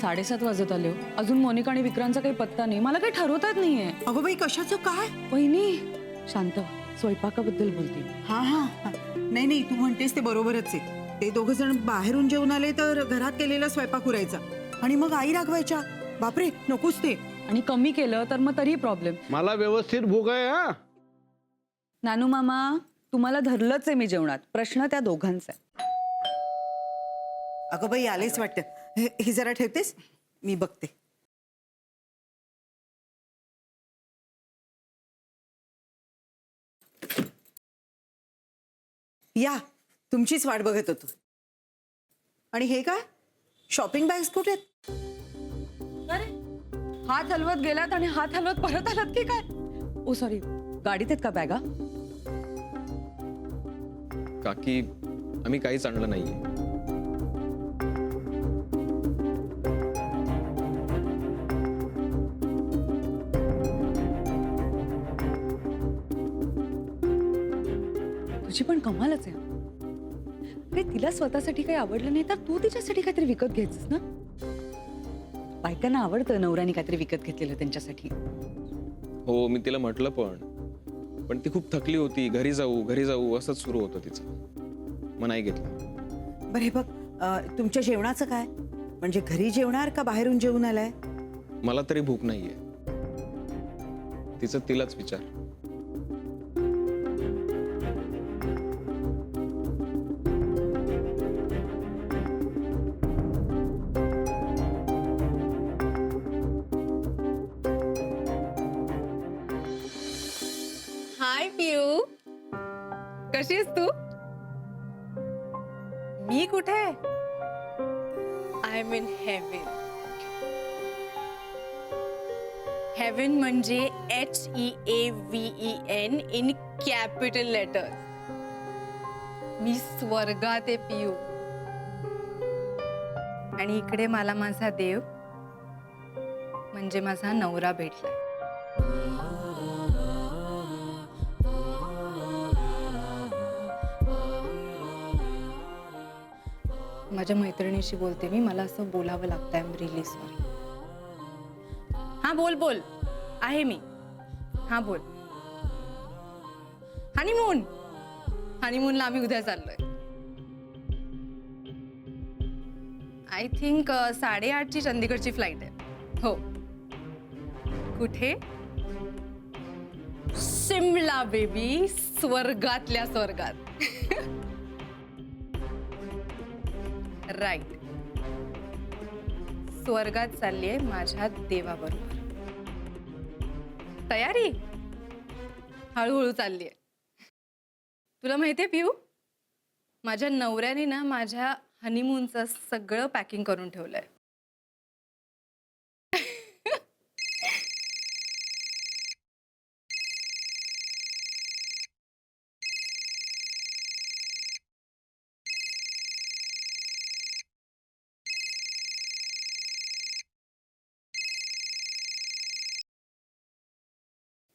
7:30 वाजत आले हो. अजून मोनिका आणि विक्रांतचा काही पत्ता नाही. मला काही ठरवता येत नाहीये. अगं बाई कशाचं काय? वहिनी शांत व्हा. स्वयंपाकाबद्दल बोलते. हा हा हा. नाही तू म्हणतेस ते बरोबरच आहे. ते दोघं जण बाहेरून जेवून आले तर घरात केलेला स्वयंपाक उरायचा आणि मग आई रागवायच्या. बापरे नकोच ते. आणि कमी केलं तर मग तरी प्रॉब्लेम. मला व्यवस्थित भूक आहे. हा नानू मामा तुम्हाला धरलंच आहे मी जेवणात. प्रश्न त्या दोघांचा आहे. अगं बाई आलेच वाटतं. हे जरा ठेवतेस मी बघते. या तुमचीच वाट बघत होतो. आणि हे काय शॉपिंग बॅग्स कुठे आहेत? अरे हात हलवत गेलात आणि हात हलवत परत आलात की काय? ओ सॉरी, गाडीत आहेत का बॅगा? काकी आम्ही काहीच आणलं नाहीये. तुझी पण कमालच आहे. अरे तिला स्वतःसाठी काही आवडलं नाही तर तू तिच्यासाठी काहीतरी विकत घ्यायचंस ना. बायकांना आवडतं नवऱ्याने काहीतरी विकत घेतलेलं त्यांच्यासाठी. हो मी तिला म्हटलं पण ती खूप थकली होती. घरी जाऊ असंच सुरू होतं तिचं. मग नाही घेतलं. बरं हे बघ तुमच्या जेवणाचं काय? म्हणजे घरी जेवणार का बाहेरून जेवून आलाय? मला तरी भूक नाहीये. तिचं तिलाच विचार. हाय पियू, कशी आहेस तू? मी कुठे? I am in heaven. Heaven म्हणजे HEAVEN इन कॅपिटल लेटर. मी स्वर्गात आहे पियू. आणि इकडे मला माझा देव म्हणजे माझा नवरा भेटलाय. माझ्या मैत्रिणीशी बोलते मी. मला असं बोलावं लागतं. I am really sorry. हा बोल आहे मी. हा बोल. हनीमूनला आम्ही उद्या चाललोय. आय थिंक 8:30ची चंदीगडची फ्लाईट आहे. हो. कुठे? शिमला बेबी. स्वर्गातल्या स्वर्गात. राईट. स्वर्गात चाललीये माझ्या देवाबरोबर. तयारी हळूहळू चाललीये. तुला माहितीये पियू, माझ्या नवऱ्याने ना माझ्या हनीमूनचं सगळं पॅकिंग करून ठेवलंय.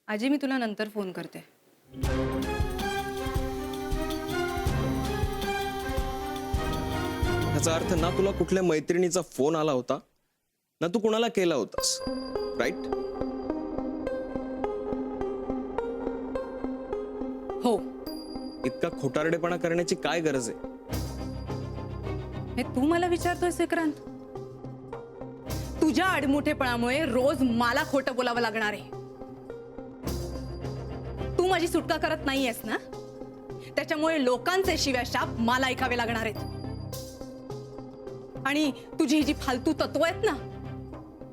आजी मी तुला नंतर फोन करते. याचा अर्थ ना तुला कुठल्या मैत्रिणीचा फोन आला होता ना तू कुणाला केला होतास. राईट? हो. इतका खोटारडेपणा करण्याची काय गरज आहे? हे तू मला विचारतोयस विक्रांत? तुझ्या आडमुठेपणामुळे रोज मला खोटं बोलावं लागणार आहे. तू माझी सुटका करत नाहीयेस ना, त्याच्यामुळे लोकांचे शिव्या शाप मला ऐकावे लागणार आहेत. आणि तुझी ही जी फालतू तत्व आहेत ना,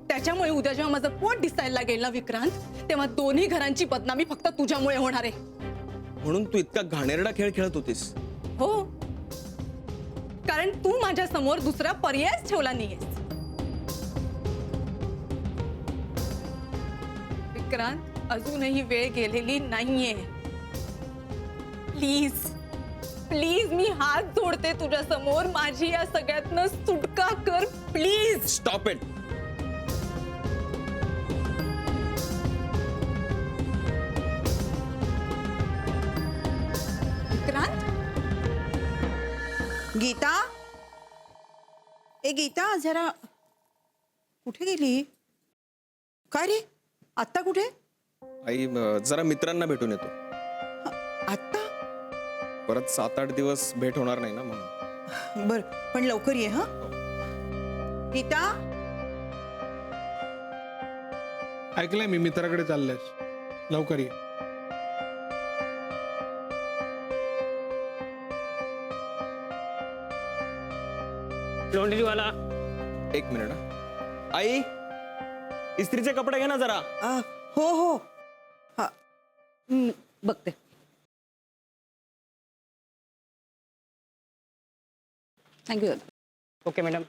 त्याच्यामुळे उद्या जेव्हा माझं पोट दिसायला लागेल ना विक्रांत, तेव्हा दोन्ही घरांची बदनामी फक्त तुझ्यामुळे होणार आहे. म्हणून तू इतका घाणेरडा खेळ खेळत होतीस? हो, कारण तू माझ्या समोर दुसरा पर्यायच ठेवला नाहीयेस. विक्रांत अजूनही वेळ गेलेली नाहीये. प्लीज प्लीज मी हात जोडते तुझ्या समोर. माझी या सगळ्यातनं सुटका कर please. Stop it. Vikrant. Geeta, ए गीता जरा कुठे गेली? काय रे, आत्ता कुठे? आई जरा मित्रांना भेटून येतो. आत्ता? परत 7-8 दिवस भेट होणार नाही ना म्हणून. बर, पण लवकर ये. हा गीता, ऐकलंय मी मित्राकडे चाललंयस, लवकर ये. लॉन्ड्रीवाला. एक मिनिट हा. आई इस्त्रीचे कपडे घे ना जरा. हो हो. हा, बघते. थँक्यू दादा. Okay madam.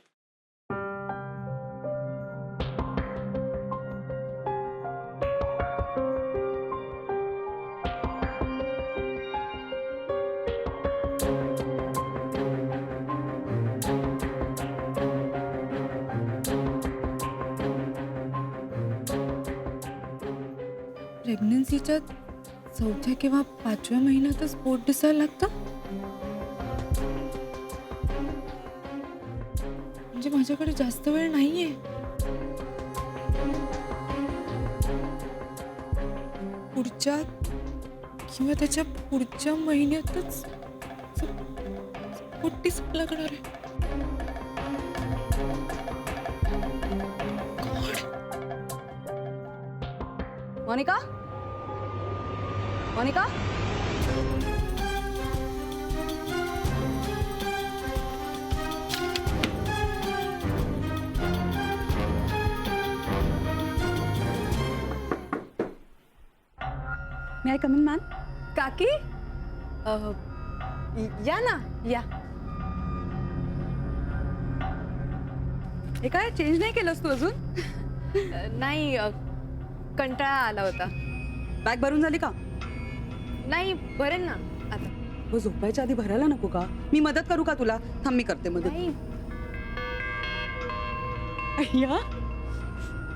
प्रेग्नन्सीच्या 4थ्या किंवा 5व्या महिन्यातच पोट दिसायला लागतं. म्हणजे माझ्याकडे जास्त वेळ नाहीये. पुढच्या किंवा त्याच्या पुढच्या महिन्यातच पोट दिसायला लागणार आहे. मोनिका, मोनिका, मे आय कम इन मॅम? काकी या ना या. हे काय चेंज नाही केलंस तू अजून? नाही कंटाळा आला होता. बॅग भरून झाली का? नाही भरेन ना आता. हो, झोपायच्या आधी भरायला नको का? मी मदत करू का तुला? थांब, मी करते मदत. नाही अय्या,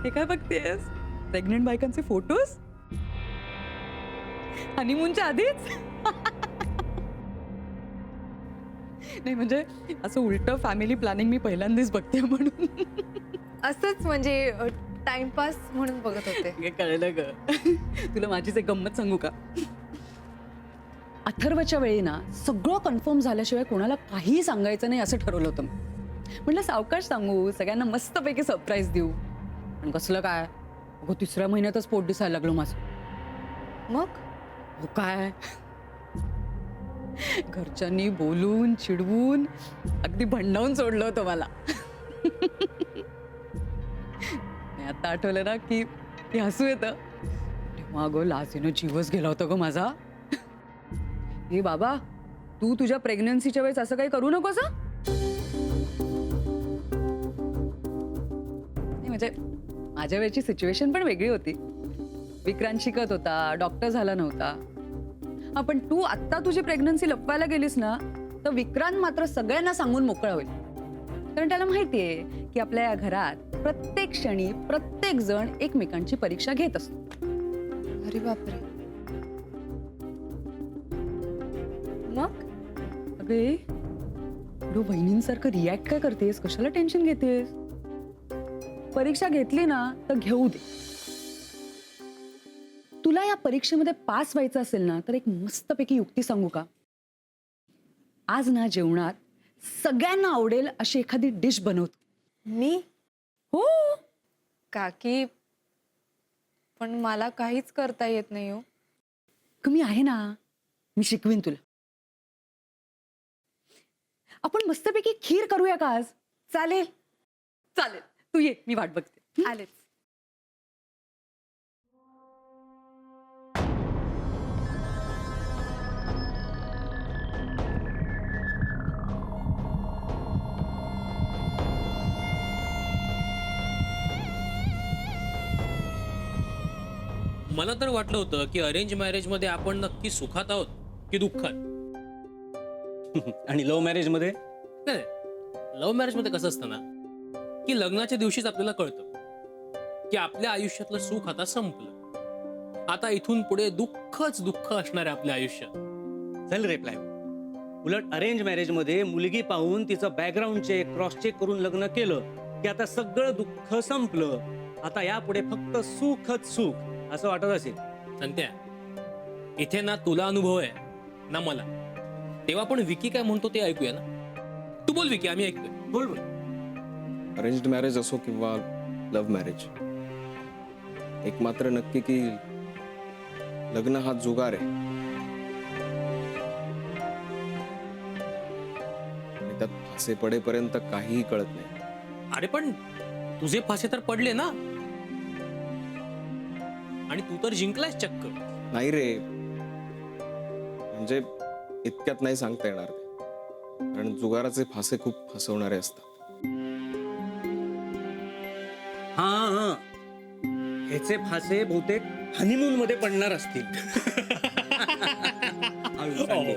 हे काय बघतेस? प्रेग्नेंट बायकांचे फोटोज हनीमूनच्या आधीच? नाही म्हणजे असं उलट फॅमिली प्लॅनिंग मी पहिल्यांदाच बघते म्हणून. असंच म्हणजे टाइमपास म्हणून बघत होते. हे कळलं ग. तुला माझीच एक गंमत सांगू का? अथर्वच्या वेळी ना सगळं कन्फर्म झाल्याशिवाय कोणाला काहीही सांगायचं नाही असं ठरवलं होतं. म्हटलं सावकाश सांगू, सगळ्यांना मस्तपैकी सरप्राईज देऊ. पण कसलं काय, अगो 3ऱ्या महिन्यातच पोट दिसायला लागलो माझं. मग हो काय, घरच्यांनी बोलून चिडवून अगदी भंडावून सोडलं होतं मला. आता आठवलं ना की हसू येतं. तेव्हा अगं लाजेनं जीवच गेला होता ग माझा. हे बाबा, तू तुझ्या प्रेग्नन्सीच्या वेळेस असं काही करू नकोस हं? नाही म्हणजे माझ्या वेळची सिच्युएशन पण वेगळी होती. विक्रांत शिकत होता, डॉक्टर झाला नव्हता. हा, पण तू आत्ता तुझी प्रेग्नन्सी लपवायला गेलीस ना तर विक्रांत मात्र सगळ्यांना सांगून मोकळा होईल. कारण त्याला माहितीये की आपल्या या घरात प्रत्येक क्षणी प्रत्येक जण एकमेकांची परीक्षा घेत असतो. अरे बापरे. मग अगे एवढं वहिनींसारखं रिॲक्ट काय करतेस? कशाला टेन्शन घेतेस? परीक्षा घेतली ना तर घेऊ दे. तुला या परीक्षेमध्ये पास व्हायचं असेल ना तर एक मस्तपैकी युक्ती सांगू का? आज ना जेवणात सगळ्यांना आवडेल अशी एखादी डिश बनवतो. मी? हो. काकी पण मला काहीच करता येत नाही हो. कमी आहे ना, मी शिकवीन तुला. आपण मस्तपैकी खीर करूया का आज? चालेल. चालेल, तू ये, मी वाट बघते. आलेच. मला तर वाटलं होतं की अरेंज मॅरेज मध्ये आपण नक्की सुखात आहोत की दुःखात. आणि लव्ह मॅरेज मध्ये नाही, लव्ह मॅरेज मध्ये कसं असतं ना की लग्नाच्या दिवशीच आपल्याला कळतं की आपल्या आयुष्यातलं सुख आता संपलं. आता इथून पुढे दुःखच दुःख असणार आहे आपल्या आयुष्यात. चल रिप्लाय. उलट अरेंज मॅरेज मध्ये मुलगी पाहून तिचं बॅकग्राऊंड चेक क्रॉस चेक करून लग्न केलं की आता सगळं दुःख संपलं, आता यापुढे फक्त सुखच सुख असं वाटत असेल. संत्या, इथे ना तुला अनुभव आहे ना मला. तेव्हा पण विकी काय म्हणतो ते ऐकूया ना. तू बोल विकी, आम्ही ऐकतोय. बोल बोल. अरेंज्ड मॅरेज असो किंवा लव्ह मॅरेज, एक मात्र नक्की की लग्न हा जुगार आहे. आणि त्यात फासे पडेपर्यंत काहीही कळत नाही. अरे पण तुझे फासे तर पडले ना, आणि तू तर जिंकलायस चक्क. नाही रे, म्हणजे इतक्यात नाही सांगता येणार ते, कारण जुगाराचे फासे खूप फसवणारे असतात. हा, ह्याचे फासे बहुतेक हनीमून मध्ये पडणार असतील. आयुष सांगे.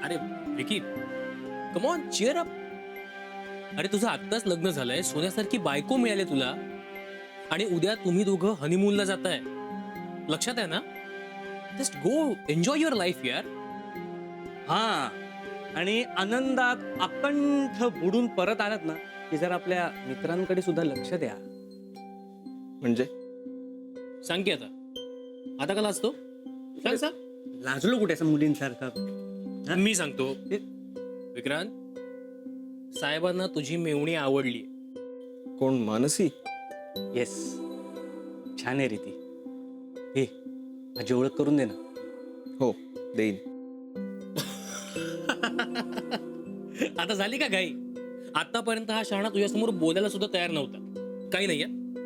अरे Vicky, come on, cheer up. अरे तुझं आत्ताच लग्न झालंय, सोन्यासारखी बायको मिळाली तुला, आणि उद्या तुम्ही दोघं हनीमूनला जाताय. लक्षात आहे ना? Just go enjoy your life यार. हा, आणि आनंदात अकंठ बुडून परत आलात ना की जर आपल्या मित्रांकडे सुद्धा लक्ष द्या. म्हणजे सांग की आता का लाजतो? सांग सांग. लाजलो कुठे असं मुलींसारखं. मी सांगतो. विक्रांत, साहेबांना तुझी मेवणी आवडली. कोण, मानसी? येस, छान आहे रीती. हे माझी ओळख करून दे ना. हो, देईन. आता झाली का घाई? आतापर्यंत हा शहाणा तुझ्यासमोर बोलायला सुद्धा तयार नव्हता. काही नाही,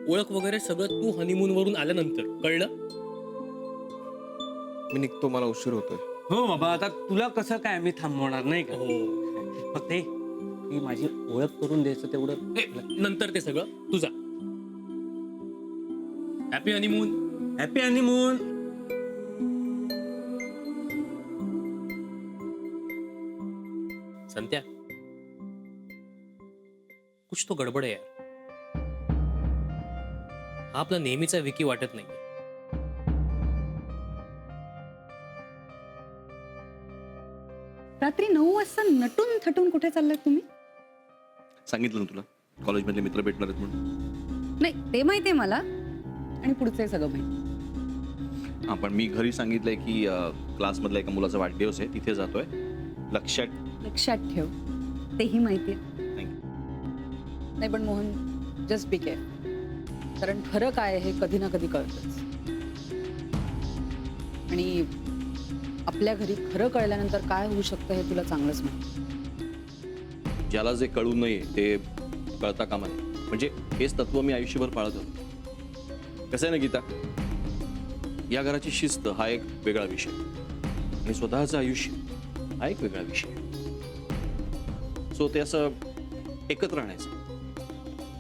ओळख वगैरे सगळं तू हनीमून वरून आल्यानंतर कळलं. मी निघतो, मला उशीर होतोय. हो बाबा, आता तुला कसं काय मी थांबवणार नाही का. हो, फक्त हे ही माझी ओळख करून द्यायचं तेवढं. नंतर ते सगळं तुझा. Happy honeymoon. Happy honeymoon. Santya, कुछ तो गडबड आहे यार. हा आपला नेहमीचा विकी वाटत नाही. रात्री 9 वाजता नटून थटून कुठे चाललात तुम्ही? सांगितलं ना तुला, कॉलेजमधले मित्र भेटणार आहेत म्हणून. नाही, ते माहितीये मला, आणि पुढचं सगळं माहिती. हा, पण मी घरी सांगितलंय की क्लासमधल्या एका मुलाचा वाढदिवस आहे, तिथे जातोय. लक्षात ठेव, तेही माहितीये. नाही पण मोहन, जस्ट बी केअर, कारण खरं काय हे कधी ना कधी कळतच. आणि आपल्या घरी खरं कळल्यानंतर काय होऊ शकतं हे तुला चांगलंच माहिती. ज्याला जे कळू नये ते कळता कामा नये. म्हणजे हेच तत्व मी आयुष्यभर पाळत होतो. कसं आहे ना गीता, या घराची शिस्त हा एक वेगळा विषय, आणि स्वतःचं आयुष्य हा एक वेगळा विषय. सो ते असं एकत्र आणायचं,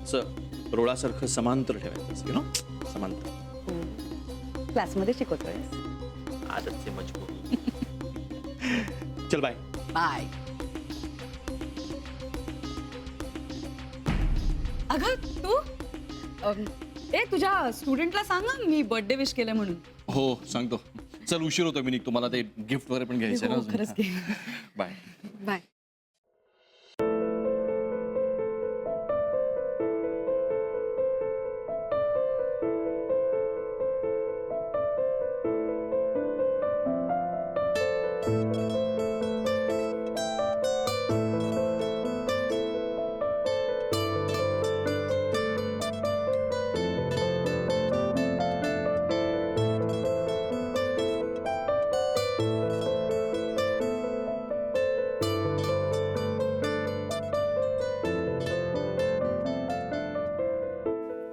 असं रोळासारखं समांतर ठेवायचं, यु नो, समांतर. क्लासमध्ये शिकवतोय. आदत से मजबूर. चल बाय. बाय. अगं तू ए तुझ्या स्टुडंटला सांग ना मी बर्थडे विश केलं म्हणून. हो, सांगतो. चल, उशीर होतो, मी निघतो. मला ते गिफ्ट वगैरे पण घ्यायचं हो, खरंच आहे घे. ना. बाय. बाय.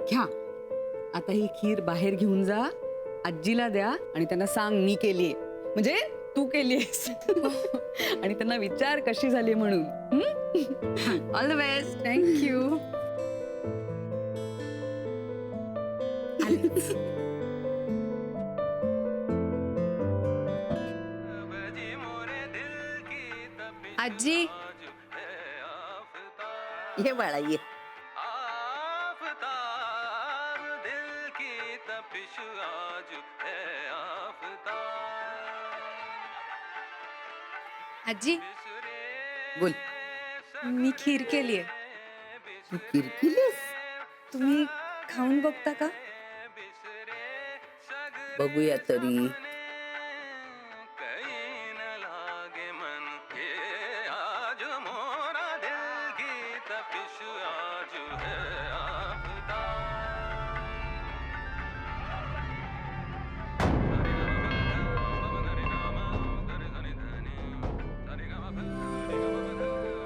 घ्या, आता ही खीर बाहेर घेऊन जा, आजीला द्या, आणि त्यांना सांग मी केलीये, म्हणजे तू केलीयस. आणि त्यांना विचार कशी झाली म्हणून. All the best. थँक्यू. आजी, ये बाळा ये. आजी, बोल. मी खीर केलीये. तू किरकिलीस? तुम्ही खाऊन बघता का? बघूया तरी.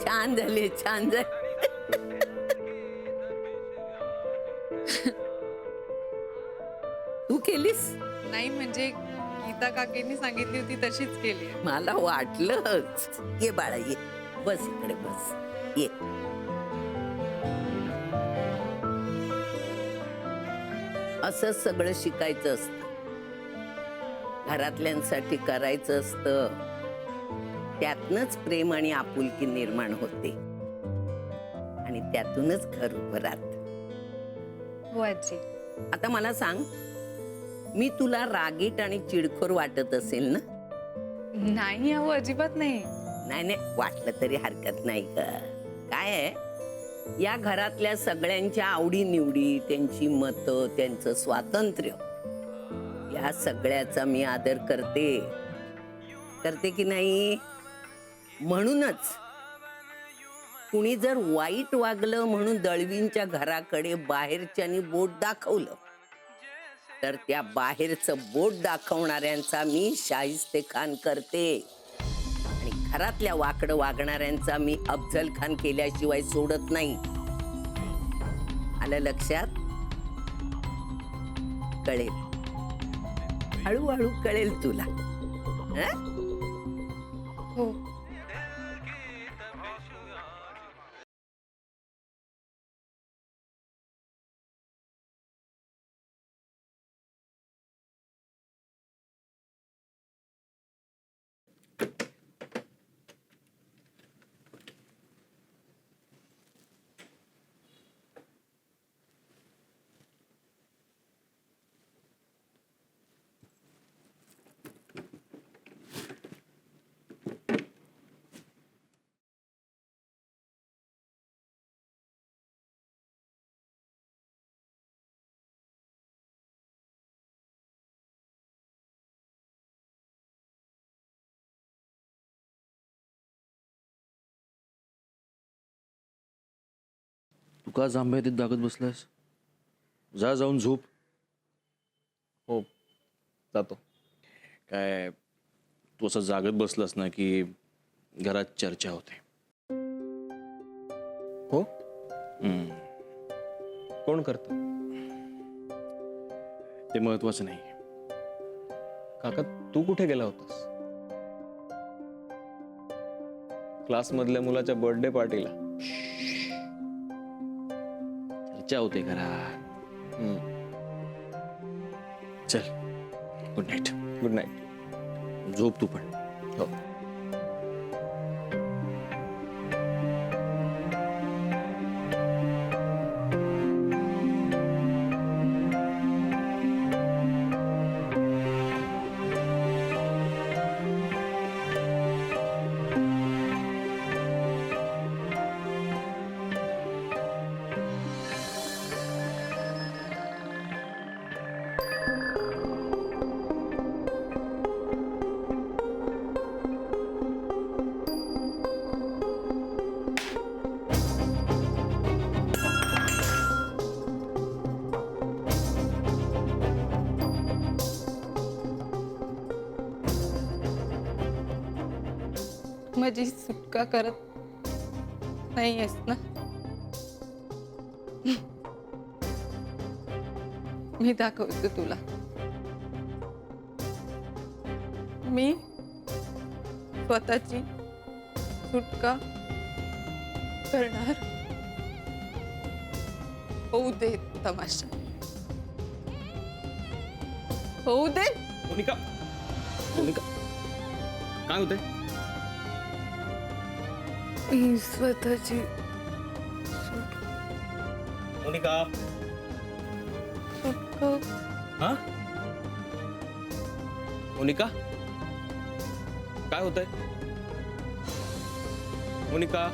छान झाले, छान झाले. तू केलीस? नाही म्हणजे गीता काकींनी सांगितली होती तशीच केली आहे. मला वाटलंच. ये बाळा ये, बस इकडे बस, ये. असं सगळं शिकायचं असतं, घरातल्यांसाठी करायचं असतं. त्यातनच प्रेम आणि आपुलकी निर्माण होते आणि त्यातूनच घर उभं राहतं. हो आजी. आता मला सांग, मी तुला रागीट आणि चिडखोर वाटत असेल ना? नाही अहो अजिबात नाही. नाही नाही, वाटलं तरी हरकत नाही का? काय आहे, या घरातल्या सगळ्यांच्या आवडी निवडी, त्यांची मतं, त्यांचं स्वातंत्र्य, या सगळ्याचा मी आदर करते की नाही? म्हणूनच कुणी जर वाईट वागलं म्हणून दळवींच्या घराकडे बाहेरच्यानी बोट दाखवलं तर त्या बाहेरचं बोट दाखवणाऱ्यांचा मी शाहिस्तेखान करते आणि घरातल्या वाकडं वागणाऱ्यांचा मी अफजल खान केल्याशिवाय सोडत नाही. आलं लक्षात? कळेल, हळूहळू कळेल तुला. हं? हो. तू का जांभ्यातीत दागत बसलास? जा, जाऊन झोप. हो जातो. काय तू असं जागत बसलास ना की घरात चर्चा होते. हो, हम्म, कोण करत? ते महत्वाचं नाही. काका तू कुठे गेला होतास? क्लास मधल्या मुलाच्या बर्थडे पार्टीला. चर्चा होते घरात. चल, गुड नाईट. Good night. झोप तू पण. हो. माझी सुटका करत नाहीयेस ना? मी दाखवते तुला. मी स्वतःची सुटका करणार. होऊ दे तमाशा, होऊ दे. मोनिका, मोनिका, काय होतंय? मी स्वतःची मोनिका, सुटका. हा? मोनिका, काय होतंय? मोनिका.